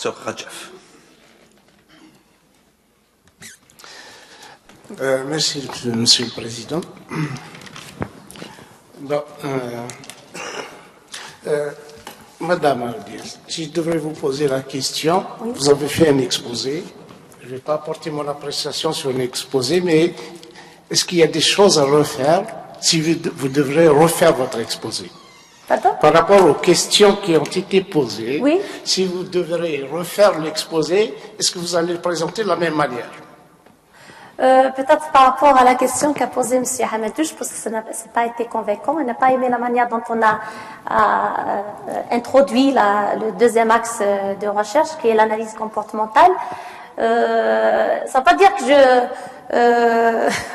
Sœur Rajaf. Merci, Monsieur le Président. Bon, Madame Ardiel, si je devrais vous poser la question, oui. Vous avez fait un exposé. Je ne vais pas apporter mon appréciation sur un exposé, mais est-ce qu'il y a des choses à refaire si vous devrez refaire votre exposé? Pardon? Par rapport aux questions qui ont été posées, oui. Si vous devrez refaire l'exposé, est-ce que vous allez le présenter de la même manière? Peut-être par rapport à la question qu'a posée M. Hamadou, je pense que ça n'a pas été convaincant. On n'a pas aimé la manière dont on a introduit le deuxième axe de recherche, qui est l'analyse comportementale. Ça ne veut pas dire que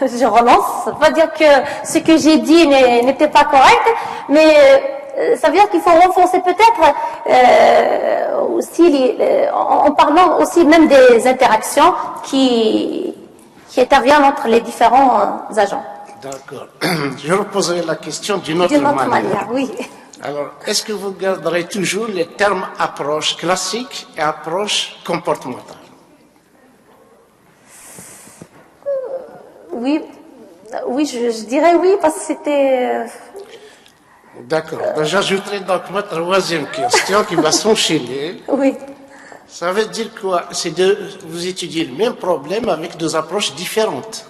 je relance, ça ne veut pas dire que ce que j'ai dit n'était pas correct, mais ça veut dire qu'il faut renforcer peut-être aussi, en parlant aussi même des interactions qui interviennent entre les différents agents. D'accord. Je reposerai la question d'une autre manière. Oui. Alors, est-ce que vous garderez toujours les termes approche classique et approche comportementale? Oui, je dirais oui, parce que c'était... D'accord. J'ajouterai donc ma troisième question qui va s'enchaîner. Oui. Ça veut dire quoi? Vous étudiez le même problème avec deux approches différentes.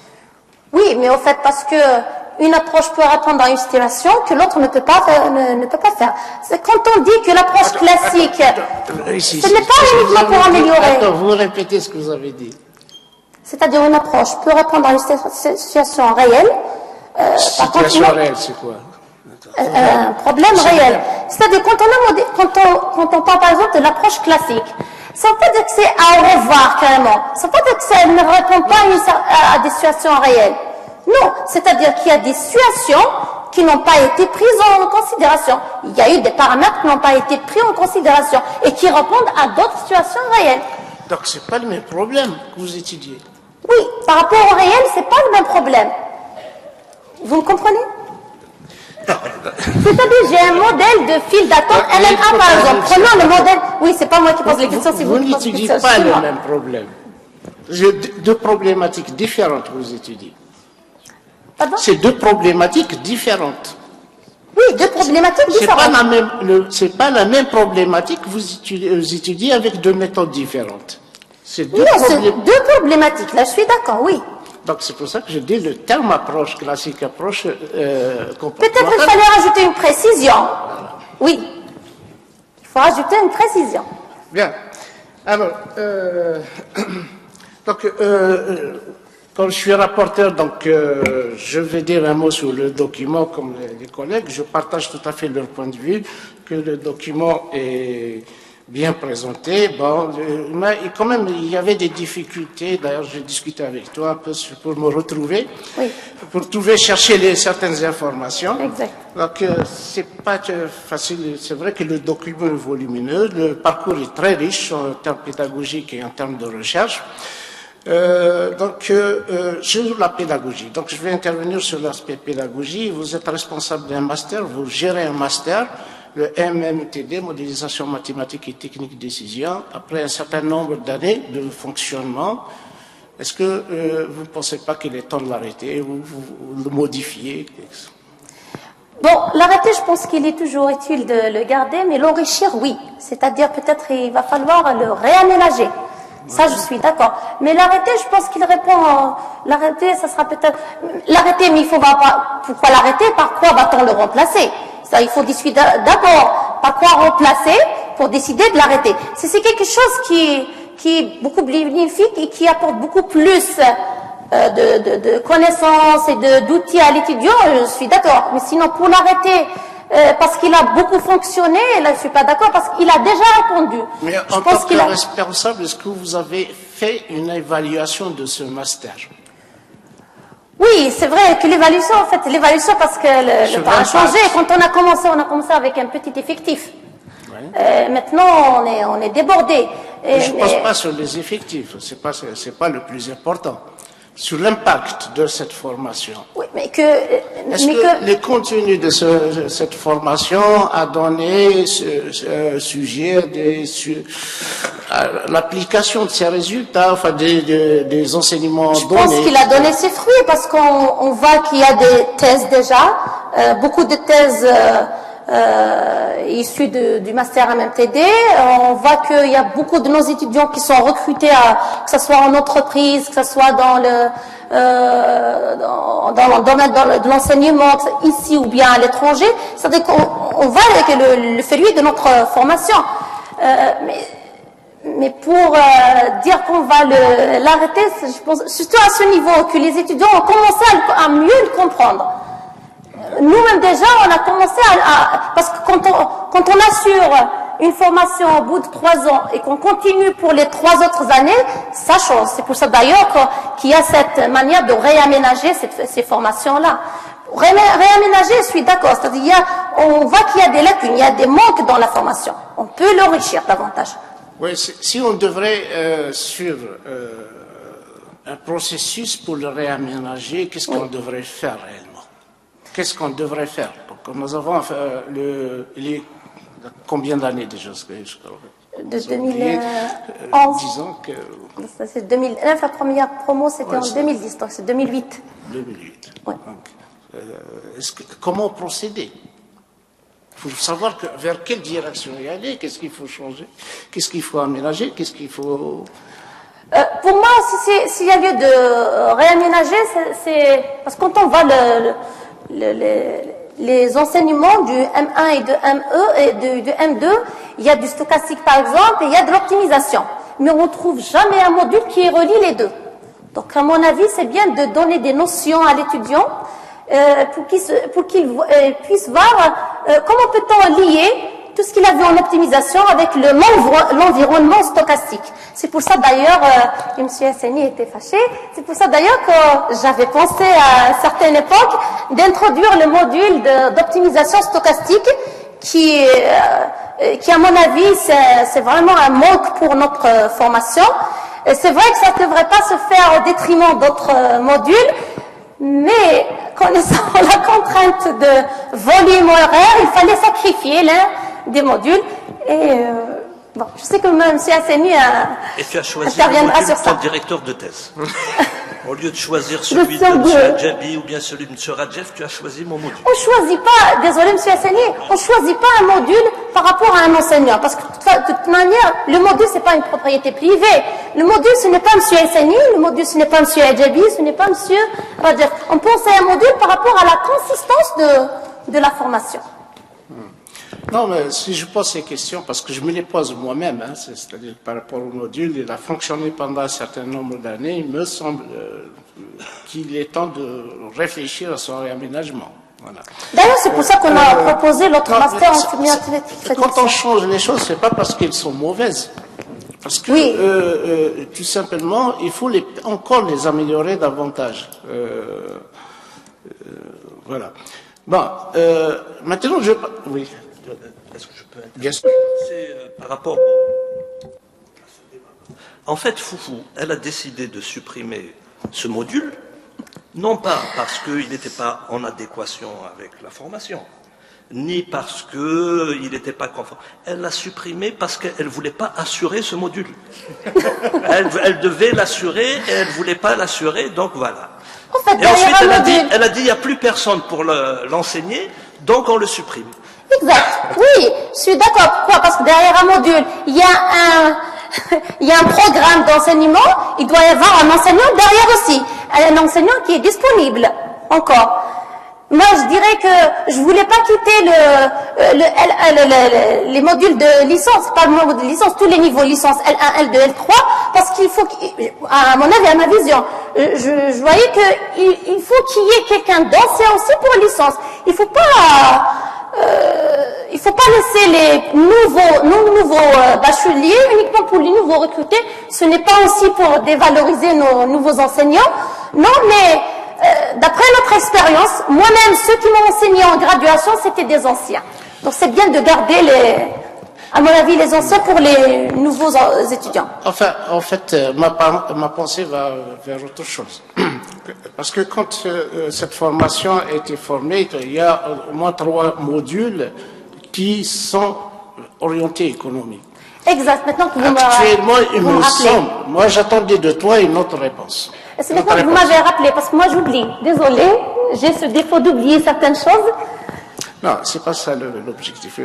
Oui, mais au fait, parce que une approche peut répondre à une situation que l'autre ne peut pas faire. C'est quand on dit que l'approche classique, ce n'est pas uniquement pour améliorer. Attends, vous répétez ce que vous avez dit. C'est-à-dire une approche peut répondre à une situation réelle. Situation réelle, c'est quoi? Un problème réel. C'est-à-dire quand on parle par exemple de l'approche classique, ça ne veut pas dire que c'est à revoir carrément. Ça ne veut pas dire que ça ne répond pas à des situations réelles. Non, c'est-à-dire qu'il y a des situations qui n'ont pas été prises en considération. Il y a eu des paramètres qui n'ont pas été pris en considération et qui répondent à d'autres situations réelles. Donc ce n'est pas le même problème que vous étudiez. Oui, par rapport au réel, ce n'est pas le même problème. Vous me comprenez? C'est-à-dire, j'ai un modèle de file d'attente LMA par exemple. Prenons le modèle. Oui, c'est pas moi qui pose les questions, c'est vous qui posez les questions. Vous n'étudiez pas le même problème. Deux problématiques différentes vous étudiez. Pardon? C'est deux problématiques différentes. Oui, deux problématiques différentes. C'est pas la même problématique que vous étudiez avec deux méthodes différentes. C'est deux problématiques. Là, je suis d'accord, oui. Donc c'est pour ça que je dis le terme approche classique, approche comportementale. Peut-être qu'il fallait rajouter une précision. Oui. Il faut rajouter une précision. Bien. Alors, comme je suis rapporteur, je vais dire un mot sur le document comme les collègues. Je partage tout à fait leur point de vue, que le document est bien présenté. Bon, mais quand même, il y avait des difficultés. D'ailleurs, j'ai discuté avec toi un peu pour me retrouver, oui. Pour chercher certaines informations. Exact. Donc, c'est pas facile. C'est vrai que le document est volumineux. Le parcours est très riche en termes pédagogiques et en termes de recherche. Sur la pédagogie. Donc, je vais intervenir sur l'aspect pédagogie. Vous êtes responsable d'un master, vous gérez un master, le MMTD, modélisation mathématique et technique de décision, après un certain nombre d'années de fonctionnement. Est-ce que vous ne pensez pas qu'il est temps de l'arrêter ou le modifier? Bon, l'arrêter, je pense qu'il est toujours utile de le garder, mais l'enrichir, oui. C'est-à-dire, peut-être, il va falloir le réaménager. Ça, je suis d'accord. Mais l'arrêté, je pense qu'il répond. L'arrêté, ça sera peut-être. L'arrêté, mais il faut pas. Pourquoi l'arrêter? Par quoi va-t-on le remplacer? Ça, il faut discuter d'abord par quoi remplacer pour décider de l'arrêter. Si c'est quelque chose qui est beaucoup plus bénéfique et qui apporte beaucoup plus de connaissances et d'outils à l'étudiant, je suis d'accord. Mais sinon, pour l'arrêter, parce qu'il a beaucoup fonctionné, là je suis pas d'accord, parce qu'il a déjà répondu. Mais en tant que responsable, est-ce que vous avez fait une évaluation de ce master? Oui, c'est vrai que l'évaluation, en fait, parce que le temps a changé. Quand on a commencé avec un petit effectif. Ouais. Maintenant, on est débordé. Je ne pense pas sur les effectifs, c'est pas le plus important. Sur l'impact de cette formation. Oui, mais est-ce que le contenu de cette formation a donné sujet l'application de ces résultats, enfin des enseignements Je donnés. pense qu'il a donné ses fruits parce qu'on voit qu'il y a des thèses déjà, beaucoup de thèses issues du master MMTD. On voit qu'il y a beaucoup de nos étudiants qui sont recrutés, que ce soit en entreprise, que ce soit dans le domaine de l'enseignement, ici ou bien à l'étranger. C'est-à-dire qu'on voit le fruit de notre formation. Mais pour dire qu'on va l'arrêter, je pense, surtout à ce niveau, que les étudiants ont commencé à mieux le comprendre. Nous-mêmes déjà, on a commencé parce que quand on assure une formation au bout de 3 ans et qu'on continue pour les 3 autres années, ça change. C'est pour ça d'ailleurs qu'il y a cette manière de réaménager ces formations-là. Réaménager, je suis d'accord. C'est-à-dire, on voit qu'il y a des lacunes, il y a des manques dans la formation. On peut l'enrichir davantage. Oui, si on devrait sur un processus pour le réaménager, qu'est-ce qu'on devrait faire réellement? Qu'est-ce qu'on devrait faire? Donc, nous avons combien d'années déjà? De 2011. Disons que... C'est 2009, la première promo c'était en 2010, donc c'est 2008. 2008. Ouais. Comment procéder? Il faut savoir vers quelle direction y aller, qu'est-ce qu'il faut changer, qu'est-ce qu'il faut aménager, qu'est-ce qu'il faut... Pour moi, s'il y a lieu de réaménager, c'est parce que quand on voit les enseignements du M1 et de ME et du M2, il y a du stochastique par exemple, et il y a de l'optimisation. Mais on ne trouve jamais un module qui relie les deux. Donc à mon avis, c'est bien de donner des notions à l'étudiant pour qu'il puisse voir comment peut-on lier tout ce qu'il a vu en optimisation avec l'environnement stochastique. C'est pour ça d'ailleurs, M. Hassani était fâché, c'est pour ça d'ailleurs que j'avais pensé à une certaine époque d'introduire le module d'optimisation stochastique qui à mon avis, c'est vraiment un manque pour notre formation. C'est vrai que ça ne devrait pas se faire au détriment d'autres modules, mais connaissant la contrainte de volume horaire, il fallait sacrifier l'un des modules. Et bon, je sais que M. Hassani interviendra sur ça. Ton directeur de thèse. Au lieu de choisir celui de M. Adjabi ou bien celui de M. Radjef, tu as choisi mon module. On ne choisit pas, désolé M. Hassani, on ne choisit pas un module par rapport à un enseignant. Parce que de toute manière, le module, ce n'est pas une propriété privée. Le module, ce n'est pas M. Hassani, le module, ce n'est pas M. Adjabi, ce n'est pas M. Radjef. On pense à un module par rapport à la consistance de la formation. Non, mais si je pose ces questions, parce que je me les pose moi-même, hein, c'est-à-dire par rapport au module, il a fonctionné pendant un certain nombre d'années, il me semble qu'il est temps de réfléchir à son réaménagement. Voilà. D'ailleurs, c'est pour ça qu'on a proposé l'autre master en communauté. Quand on change les choses, c'est pas parce qu'elles sont mauvaises. Parce que, tout simplement, il faut encore les améliorer davantage. Voilà. Bon, maintenant, oui. Est-ce que je peux Bien sûr. C'est par rapport En fait, Foufou, elle a décidé de supprimer ce module, non pas parce qu'il n'était pas en adéquation avec la formation, ni parce qu'il n'était pas conforme. Elle l'a supprimé parce qu'elle ne voulait pas assurer ce module. Elle devait l'assurer et elle ne voulait pas l'assurer, donc voilà. En fait, et ensuite, elle a dit, il n'y a plus personne pour l'enseigner, donc on le supprime. Exact. Oui, je suis d'accord. Pourquoi? Parce que derrière un module, il y a un programme d'enseignement, il doit y avoir un enseignant derrière aussi. Un enseignant qui est disponible encore. Moi, je dirais que je voulais pas quitter les modules de licence, pas le module de licence, tous les niveaux licence L1, L2, L3, parce qu'il faut, à mon avis, à ma vision, je voyais qu'il faut qu'il y ait quelqu'un d'ancien aussi pour licence. Il faut pas laisser les nouveaux bacheliers uniquement pour les nouveaux recrutés. Ce n'est pas aussi pour dévaloriser nos nouveaux enseignants. Non, mais d'après notre expérience, moi-même, ceux qui m'ont enseigné en graduation, c'était des anciens. Donc c'est bien de garder à mon avis, les anciens pour les nouveaux étudiants. Enfin, en fait, ma pensée va vers autre chose. Parce que quand cette formation a été formée, il y a au moins 3 modules qui sont orientés économiques. Exact. Maintenant que Actuellement, il vous me rappelez. semble, moi j'attendais de toi une autre réponse. C'est maintenant que vous m'avez rappelé, parce que moi j'oublie. Désolée, j'ai ce défaut d'oublier certaines choses. Non, c'est pas ça l'objectif.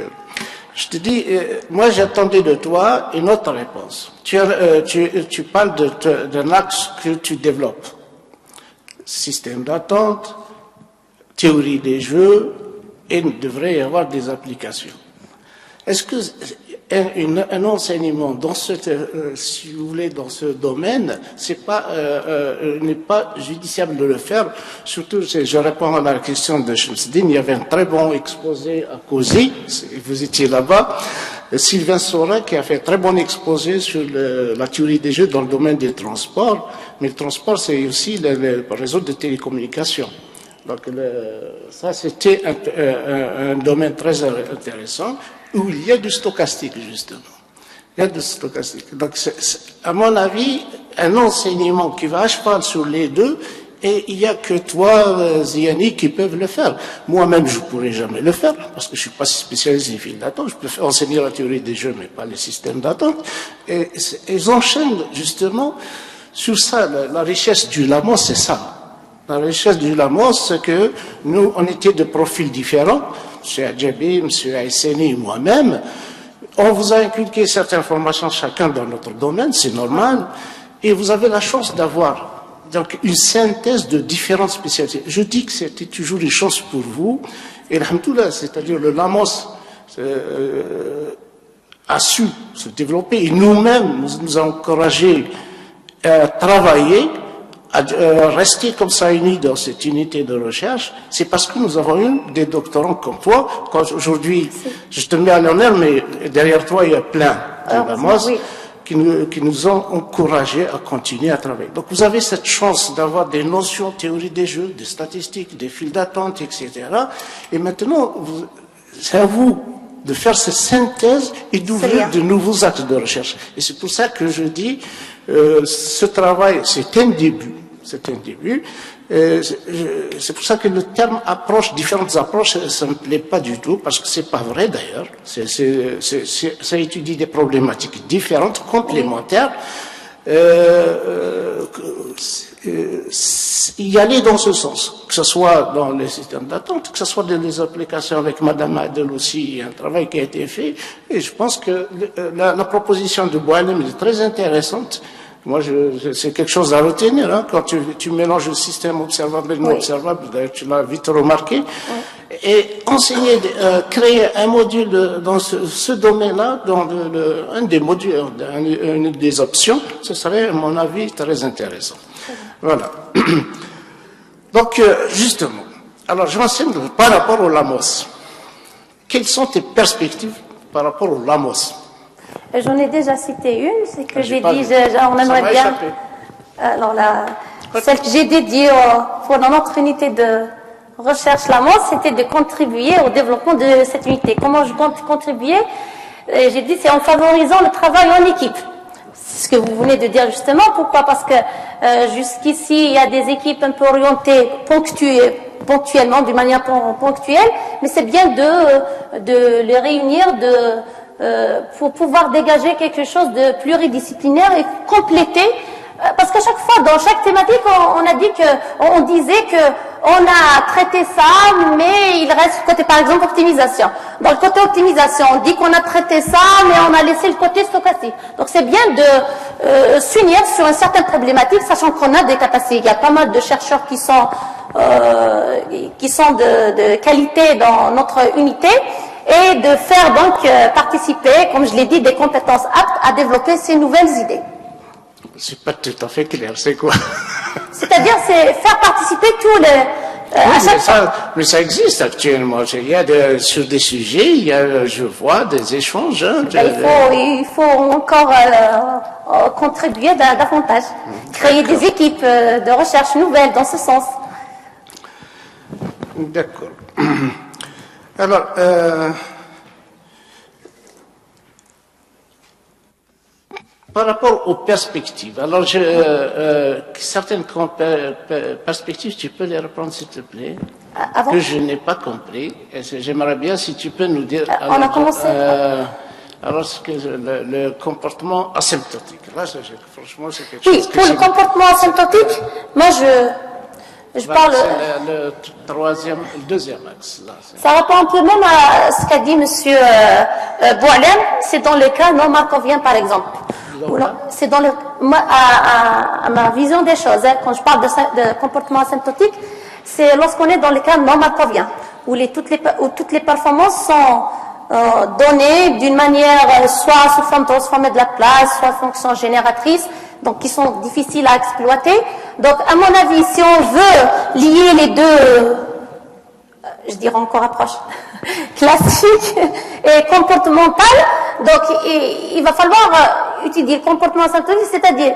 Je te dis, moi j'attendais de toi une autre réponse. Tu parles d'un axe que tu développes. Système d'attente, théorie des jeux, et il devrait y avoir des applications. Est-ce que un enseignement dans si vous voulez, dans ce domaine, n'est pas judiciable de le faire? Surtout, je réponds à la question de Shamsuddin, il y avait un très bon exposé à COSI, vous étiez là-bas, Sylvain Saurin qui a fait un très bon exposé sur la théorie des jeux dans le domaine des transports, mais le transport c'est aussi le réseau de télécommunications. Donc ça c'était un domaine très intéressant où il y a du stochastique justement. Il y a du stochastique. Donc à mon avis, un enseignement qui va à cheval sur les deux, et il n'y a que toi, Ziani, qui peuvent le faire. Moi-même, je ne pourrais jamais le faire, parce que je ne suis pas spécialisé en fil d'attente. Je peux enseigner la théorie des jeux, mais pas les systèmes d'attente. Et ils enchaînent justement sur ça. La richesse du Lamos, c'est ça. La richesse du Lamos, c'est que nous, on était de profils différents. M. Adjabi, M. Aïsseni et moi-même. On vous a inculqué certaines formations chacun dans notre domaine, c'est normal. Et vous avez la chance d'avoir donc une synthèse de différentes spécialités. Je dis que c'était toujours une chance pour vous. Et alhamdoulilah, c'est-à-dire le Lamos a su se développer. Et nous-mêmes, nous a encouragés à travailler, à rester comme ça unis dans cette unité de recherche. C'est parce que nous avons eu des doctorants comme toi. Quand aujourd'hui, je te mets à l'honneur, mais derrière toi, il y a plein de Lamos. Oui. Qui nous ont encouragés à continuer à travailler. Donc vous avez cette chance d'avoir des notions de théorie des jeux, des statistiques, des files d'attente, etc. Et maintenant, c'est à vous de faire cette synthèse et d'ouvrir de nouveaux actes de recherche. Et c'est pour ça que je dis, ce travail, c'est un début. C'est un début. C'est pour ça que le terme approche, différentes approches, ça ne me plaît pas du tout, parce que c'est pas vrai d'ailleurs. Ça étudie des problématiques différentes, complémentaires. Y aller dans ce sens, que ce soit dans les systèmes d'attente, que ce soit dans les applications avec Madame Adel aussi, un travail qui a été fait. Et je pense que la proposition de Boalem est très intéressante. Moi, c'est quelque chose à retenir, hein, quand tu mélanges le système observable et non observable, d'ailleurs tu l'as vite remarqué, et enseigner, créer un module dans ce domaine-là, dans un des modules, une des options, ce serait, à mon avis, très intéressant. Voilà. Donc, justement, alors je m'enseigne par rapport au Lamos. Quelles sont tes perspectives par rapport au Lamos? J'en ai déjà cité une, c'est que j'ai dit, on aimerait bien. Alors celle que j'ai dédiée pour notre unité de recherche Lamos, c'était de contribuer au développement de cette unité. Comment je compte contribuer? J'ai dit, c'est en favorisant le travail en équipe. C'est ce que vous venez de dire justement. Pourquoi? Parce que jusqu'ici, il y a des équipes un peu orientées ponctuellement, d'une manière ponctuelle, mais c'est bien de les réunir, pour pouvoir dégager quelque chose de pluridisciplinaire et compléter, parce qu'à chaque fois, dans chaque thématique, on disait que on a traité ça, mais il reste le côté, par exemple, optimisation. Dans le côté optimisation, on dit qu'on a traité ça, mais on a laissé le côté stochastique. Donc c'est bien de s'unir sur une certaine problématique, sachant qu'on a des capacités. Il y a pas mal de chercheurs qui sont de qualité dans notre unité, et de faire donc participer, comme je l'ai dit, des compétences aptes à développer ces nouvelles idées. C'est pas tout à fait clair, c'est quoi? C'est-à-dire, c'est faire participer tous les... mais ça existe actuellement. Il y a sur des sujets, je vois des échanges. Hein, il faut encore contribuer davantage, créer des équipes de recherche nouvelles dans ce sens. D'accord. Alors, par rapport aux perspectives, alors certaines perspectives, tu peux les reprendre s'il te plaît, que je n'ai pas compris. J'aimerais bien si tu peux nous dire. On a commencé. alors que le comportement asymptotique. Là, franchement, c'est quelque Oui, chose que pour le comportement asymptotique, moi je parle. C'est le deuxième axe. Là, Ça répond un peu même à ce qu'a dit Monsieur Boualem, c'est dans le cas non markovien par exemple. C'est dans à ma vision des choses, hein, quand je parle de comportement asymptotique, c'est lorsqu'on est dans le cas non markovien, où toutes les performances sont données d'une manière soit sous forme transformée de la place, soit fonction génératrice, donc qui sont difficiles à exploiter. Donc à mon avis, si on veut lier les deux, je dirais encore approche classique et comportementale, donc il va falloir étudier le comportement asymptotique, c'est-à-dire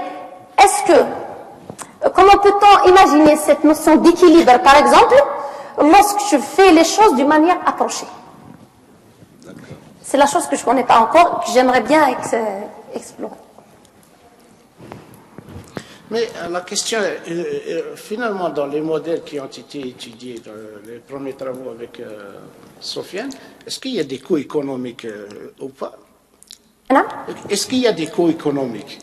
comment peut-on imaginer cette notion d'équilibre, par exemple, lorsque je fais les choses d'une manière approchée. C'est la chose que je ne connais pas encore, que j'aimerais bien explorer. Mais la question, finalement, dans les modèles qui ont été étudiés dans les premiers travaux avec Sofiane, est-ce qu'il y a des coûts économiques ou pas? Est-ce qu'il y a des coûts économiques?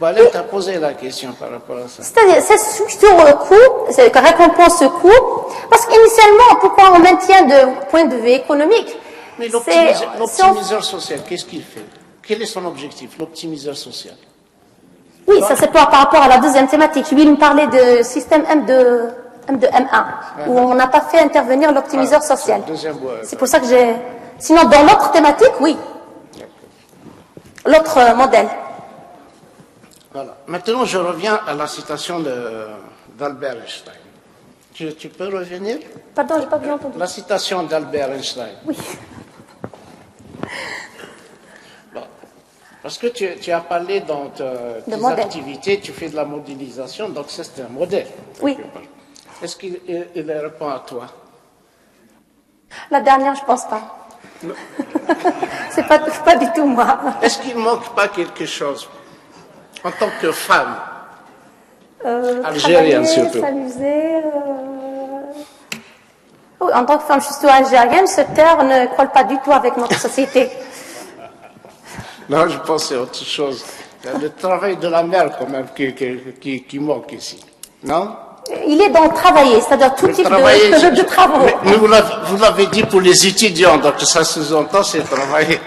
Balek a posé la question par rapport à ça. C'est-à-dire, c'est sur le coût, c'est récompense ce coût, parce qu'initialement, pourquoi on maintient de point de vue économique? Mais l'optimiseur social, qu'est-ce qu'il fait? Quel est son objectif, l'optimiseur social? Oui, ça c'est par rapport à la deuxième thématique. Lui, il me parlait de système M2, M1, où on n'a pas fait intervenir l'optimiseur social. C'est pour ça que j'ai... Sinon, dans l'autre thématique, oui. L'autre modèle. Voilà. Maintenant, je reviens à la citation d'Albert Einstein. Tu peux revenir? Pardon, je n'ai pas bien entendu. La citation d'Albert Einstein. Oui. Bon. Parce que tu as parlé dans tes activités, tu fais de la modélisation, donc c'est un modèle. Oui. Est-ce qu'il répond à toi? La dernière, je ne pense pas. C'est pas du tout moi. Est-ce qu'il ne manque pas quelque chose en tant que femme algérienne surtout? S'amuser. Oui, en tant que femme, je suis algérienne, ce terme ne colle pas du tout avec notre société. Non, je pensais à autre chose. Le travail de la mère, quand même, qui manque ici. Non? Il est dans travailler, c'est-à-dire tout type de travaux. Mais vous l'avez dit pour les étudiants, donc ça sous-entend, c'est travailler.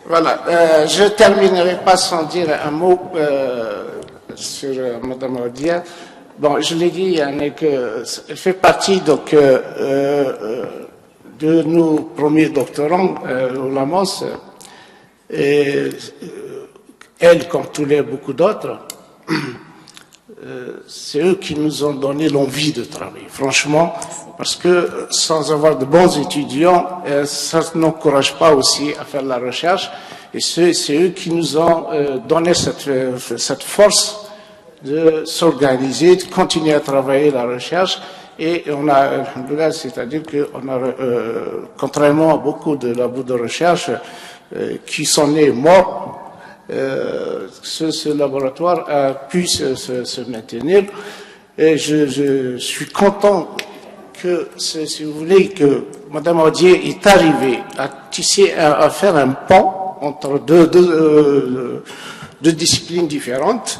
Voilà. Je ne terminerai pas sans dire un mot sur Mme Audia. Bon, je l'ai dit, elle fait partie donc, de nos premiers doctorants au LAMOS. Et elle, comme beaucoup d'autres, c'est eux qui nous ont donné l'envie de travailler, franchement, parce que sans avoir de bons étudiants, ça ne n'encourage pas aussi à faire la recherche. Et c'est eux qui nous ont donné cette force de s'organiser, de continuer à travailler la recherche. Et on a, c'est-à-dire qu'on a, contrairement à beaucoup de labos de recherche qui sont nés morts, ce laboratoire a pu se maintenir. Et je suis content que, si vous voulez, que Mme Audier est arrivée à tisser, à faire un pont entre deux disciplines différentes.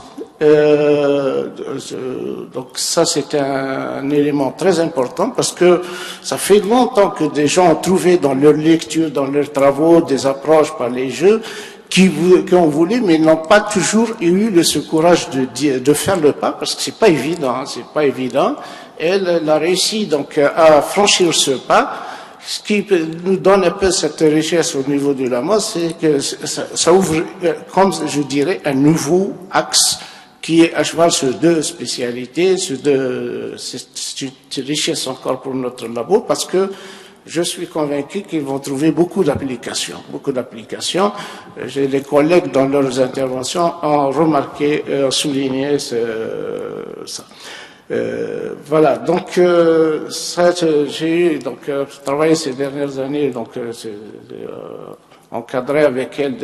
Donc ça, c'est un élément très important parce que ça fait longtemps que des gens ont trouvé dans leur lecture, dans leurs travaux, des approches par les jeux qui ont voulu, mais n'ont pas toujours eu ce courage de faire le pas parce que c'est pas évident, hein, c'est pas évident. Elle a réussi donc à franchir ce pas. Ce qui nous donne un peu cette richesse au niveau du LAMOS, c'est que ça ouvre, comme je dirais, un nouveau axe qui est à cheval sur deux spécialités, c'est une richesse encore pour notre labo, parce que je suis convaincu qu'ils vont trouver beaucoup d'applications, J'ai des collègues dans leurs interventions ont remarqué, ont souligné ça. Voilà, donc j'ai eu travaillé ces dernières années, encadré avec elle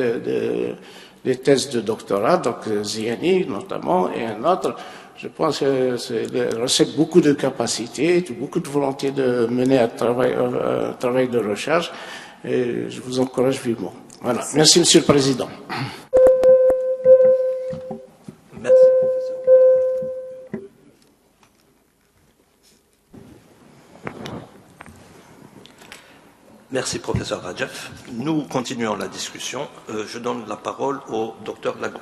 des thèses de doctorat, donc Ziani notamment, et un autre. Je pense que elle recèle beaucoup de capacités, beaucoup de volonté de mener un travail de recherche. Et je vous encourage vivement. Voilà. Merci, Monsieur le Président. Merci, professeur. Merci, professeur Rajaf. Nous continuons la discussion. Je donne la parole au docteur Lagoun.